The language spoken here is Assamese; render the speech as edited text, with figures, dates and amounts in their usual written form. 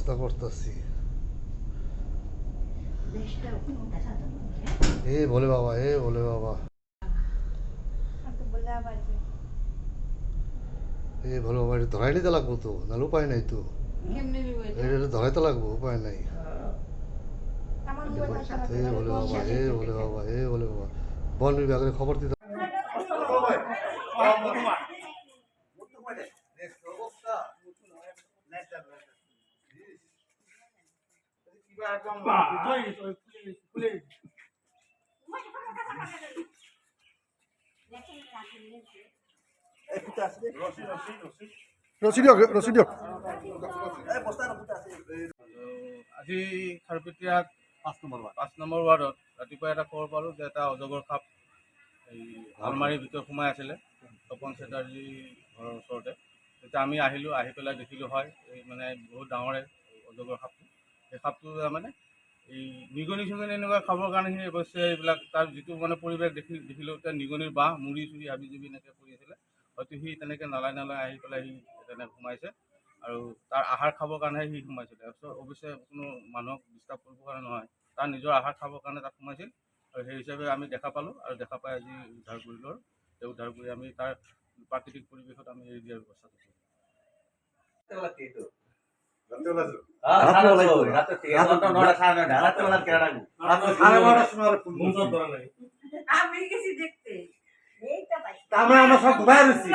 অবস্থা করতেছি। এ বলে বাবা, এ বলে বাবা, এ বলে বাবা, এটা ধরাই নিতে লাগবো তো, নাহলে উপায় নাই তো। এটা ধরাইতে লাগবো, উপায় নাই। এ বলে বাবা, এ বলে বাবা, এ বলে বাবা, বন বিভাগের খবর দিতে। ৰচি দিয়ক ৰচি দিয়ক। আজি খাৰুপেটীয়াত 5 নম্বৰ ৱাৰ্ডত ৰাতিপুৱা এটা খবৰ পালোঁ যে এটা অজগৰ সাপ এই আলমাৰীৰ ভিতৰত সোমাই আছিলে তপন চেটাৰ্জী ঘৰৰ ওচৰতে। তেতিয়া আমি আহিলোঁ, আহি পেলাই দেখিলোঁ হয় এই মানে বহুত ডাঙৰে অজগৰ সাপটো। সেই সাপটো মানে এই নিগনি চিগনি এনেকুৱা খাবৰ কাৰণে সি অৱশ্যে এইবিলাক তাৰ যিটো মানে পৰিৱেশ দেখিলোঁ এতিয়া নিগনিৰ বাঁহ মুড়ি চুৰি হাবি জুবি এনেকৈ পৰি আছিলে, হয়তো সি তেনেকৈ নালাই আহি পেলাই সি তেনেকৈ সোমাইছে আৰু তাৰ আহাৰ খাবৰ কাৰণেহে সি সোমাইছিলে। অৱশ্যে কোনো মানুহক ডিষ্টাৰ্ব কৰিবৰ কাৰণে নহয়, তাৰ নিজৰ আহাৰ খাবৰ কাৰণে তাত সোমাইছিল আৰু সেই হিচাপে আমি দেখা পালোঁ আৰু দেখা পাই আজি উদ্ধাৰ কৰিলোঁ আৰু সেই উদ্ধাৰ কৰি আমি তাৰ প্ৰাকৃতিক পৰিৱেশত আমি এৰি দিয়াৰ ব্যৱস্থা কৰিছোঁ। আমৰা সব ঘুমাই ৰয়েছি।